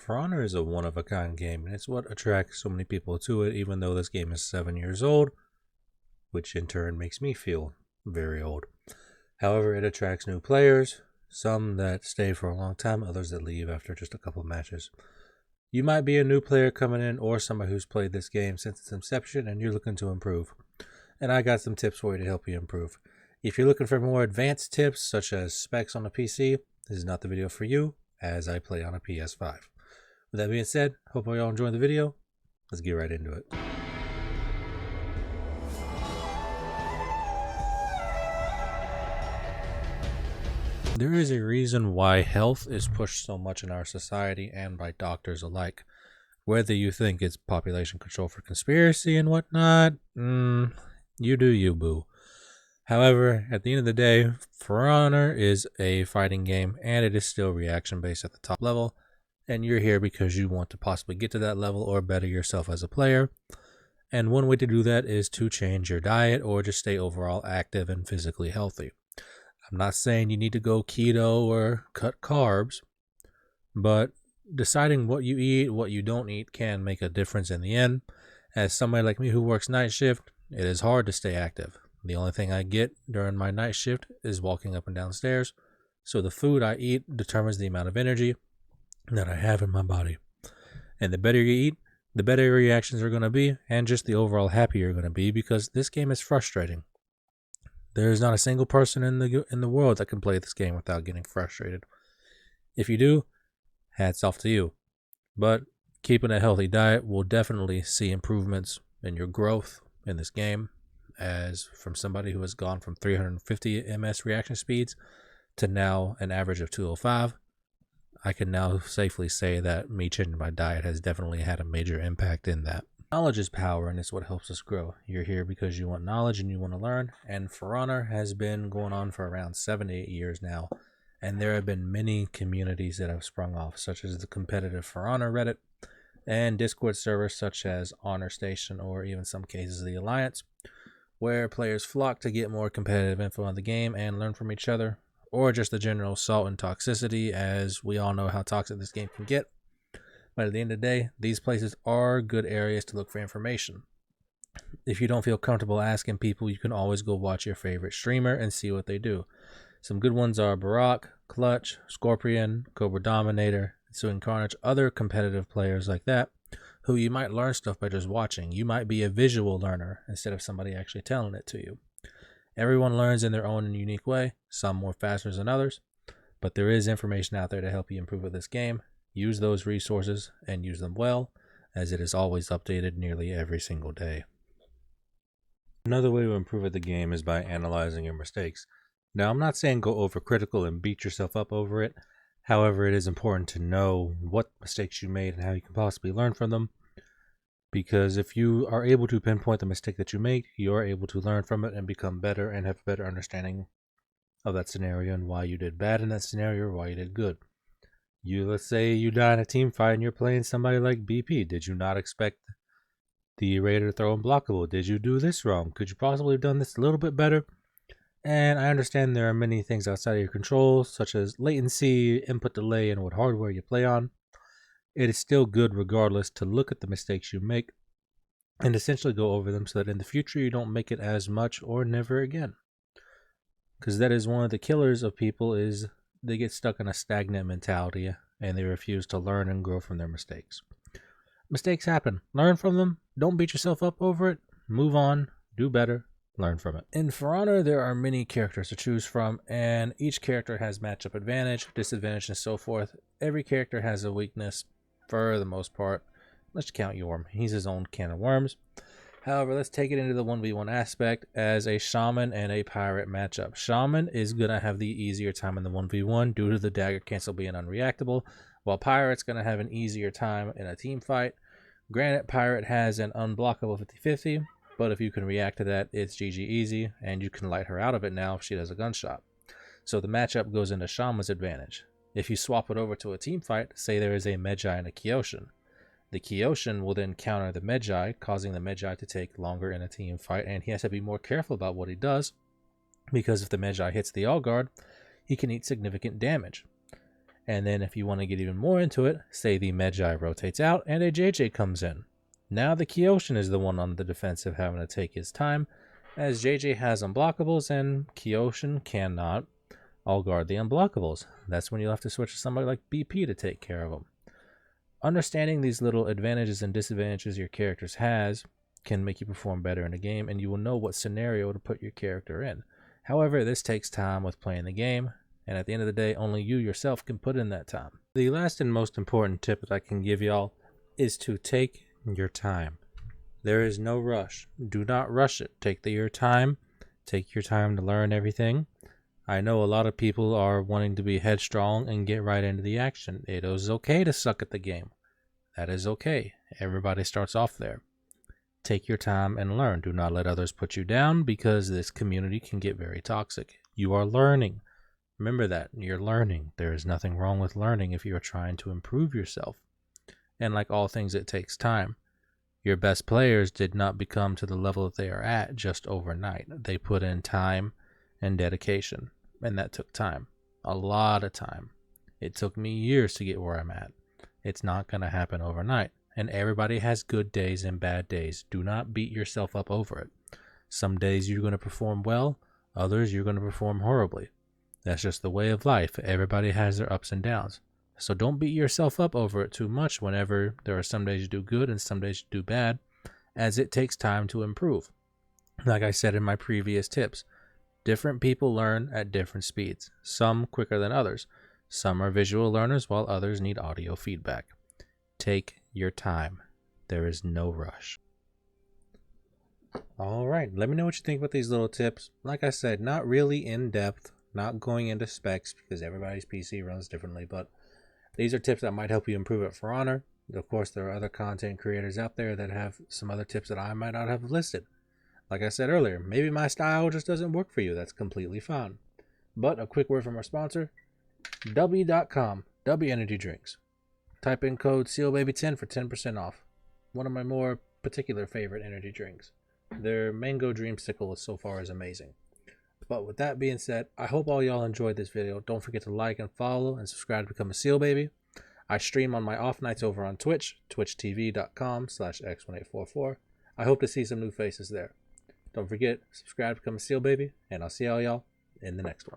For Honor is a one-of-a-kind game, and it's what attracts so many people to it, even though this game is 7 years old, which in turn makes me feel very old. However, it attracts new players, some that stay for a long time, others that leave after just a couple matches. You might be a new player coming in or somebody who's played this game since its inception and you're looking to improve. And I got some tips for you to help you improve. If you're looking for more advanced tips, such as specs on a PC, this is not the video for you, as I play on a PS5. With that being said, hope you all enjoyed the video. Let's get right into it. There is a reason why health is pushed so much in our society and by doctors alike. Whether you think it's population control for conspiracy and whatnot, you do you, boo. However, at the end of the day, For Honor is a fighting game and it is still reaction based at the top level. And you're here because you want to possibly get to that level or better yourself as a player. And one way to do that is to change your diet or just stay overall active and physically healthy. I'm not saying you need to go keto or cut carbs, but deciding what you eat, what you don't eat can make a difference in the end. As somebody like me who works night shift, it is hard to stay active. The only thing I get during my night shift is walking up and down stairs. So the food I eat determines the amount of energy that I have in my body. And the better you eat, the better your reactions are going to be, and just the overall happier you're going to be, because this game is frustrating. There is not a single person in the world that can play this game without getting frustrated. If you do, hats off to you. But keeping a healthy diet will definitely see improvements in your growth in this game, as from somebody who has gone from 350 ms reaction speeds to now an average of 205. I can now safely say that me changing my diet has definitely had a major impact in that. Knowledge is power, and it's what helps us grow. You're here because you want knowledge and you want to learn, and For Honor has been going on for around 7 to 8 years now, and there have been many communities that have sprung off, such as the competitive For Honor Reddit, and Discord servers such as Honor Station, or even some cases the Alliance, where players flock to get more competitive info on the game and learn from each other, or just the general assault and toxicity, as we all know how toxic this game can get. But at the end of the day, these places are good areas to look for information. If you don't feel comfortable asking people, you can always go watch your favorite streamer and see what they do. Some good ones are Barack, Clutch, Scorpion, Cobra Dominator, Suing Carnage, other competitive players like that, who you might learn stuff by just watching. You might be a visual learner instead of somebody actually telling it to you. Everyone learns in their own unique way, some more faster than others, but there is information out there to help you improve with this game. Use those resources and use them well, as it is always updated nearly every single day. Another way to improve at the game is by analyzing your mistakes. Now, I'm not saying go overcritical and beat yourself up over it. However, it is important to know what mistakes you made and how you can possibly learn from them. Because if you are able to pinpoint the mistake that you make, you are able to learn from it and become better and have a better understanding of that scenario and why you did bad in that scenario or why you did good. Let's say you die in a team fight and you're playing somebody like BP. Did you not expect the Raider to throw unblockable? Did you do this wrong? Could you possibly have done this a little bit better? And I understand there are many things outside of your control, such as latency, input delay, and what hardware you play on. It is still good regardless to look at the mistakes you make and essentially go over them so that in the future you don't make it as much or never again. Because that is one of the killers of people, is they get stuck in a stagnant mentality and they refuse to learn and grow from their mistakes. Mistakes happen. Learn from them. Don't beat yourself up over it. Move on. Do better. Learn from it. In For Honor, there are many characters to choose from, and each character has matchup advantage, disadvantage, and so forth. Every character has a weakness for the most part. Let's count Yorm. He's his own can of worms. However, let's take it into the 1v1 aspect as a Shaman and a Pirate matchup. Shaman is going to have the easier time in the 1v1 due to the dagger cancel being unreactable, while Pirate's going to have an easier time in a team fight. Granted, Pirate has an unblockable 50-50, but if you can react to that, it's GG easy, and you can light her out of it now if she does a gunshot. So the matchup goes into Shaman's advantage. If you swap it over to a team fight, say there is a Medjay and a Kyoshin. The Kyoshin will then counter the Medjay, causing the Medjay to take longer in a team fight, and he has to be more careful about what he does, because if the Medjay hits the All Guard, he can eat significant damage. And then if you want to get even more into it, say the Medjai rotates out and a JJ comes in. Now the Kyoshin is the one on the defensive having to take his time, as JJ has unblockables and Kyoshin cannot all guard the unblockables. That's when you'll have to switch to somebody like BP to take care of them. Understanding these little advantages and disadvantages your characters has can make you perform better in a game, and you will know what scenario to put your character in. However, this takes time with playing the game, and at the end of the day, only you yourself can put in that time. The last and most important tip that I can give y'all is to take your time. There is no rush. Do not rush it. Take your time. Take your time to learn everything. I know a lot of people are wanting to be headstrong and get right into the action. It is okay to suck at the game. That is okay. Everybody starts off there. Take your time and learn. Do not let others put you down, because this community can get very toxic. You are learning. Remember that. You're learning. There is nothing wrong with learning if you are trying to improve yourself. And like all things, it takes time. Your best players did not become to the level that they are at just overnight. They put in time and dedication, and that took time. A lot of time. It took me years to get where I'm at. It's not going to happen overnight. And everybody has good days and bad days. Do not beat yourself up over it. Some days you're going to perform well. Others you're going to perform horribly. That's just the way of life. Everybody has their ups and downs. So don't beat yourself up over it too much whenever there are some days you do good and some days you do bad, as it takes time to improve. Like I said in my previous tips, different people learn at different speeds, some quicker than others. Some are visual learners while others need audio feedback. Take your time. There is no rush. Alright, let me know what you think about these little tips. Like I said, not really in depth, not going into specs because everybody's PC runs differently, but these are tips that might help you improve at For Honor. Of course, there are other content creators out there that have some other tips that I might not have listed. Like I said earlier, maybe my style just doesn't work for you. That's completely fine. But a quick word from our sponsor, W.com, W Energy Drinks. Type in code SEALBABY10 for 10% off. One of my more particular favorite energy drinks. Their mango dreamsicle so far is amazing. But with that being said, I hope all y'all enjoyed this video. Don't forget to like and follow and subscribe to become a SEAL Baby. I stream on my off nights over on Twitch, twitchtv.com/x1844. I hope to see some new faces there. Don't forget, subscribe to become a SEAL Baby, and I'll see all y'all in the next one.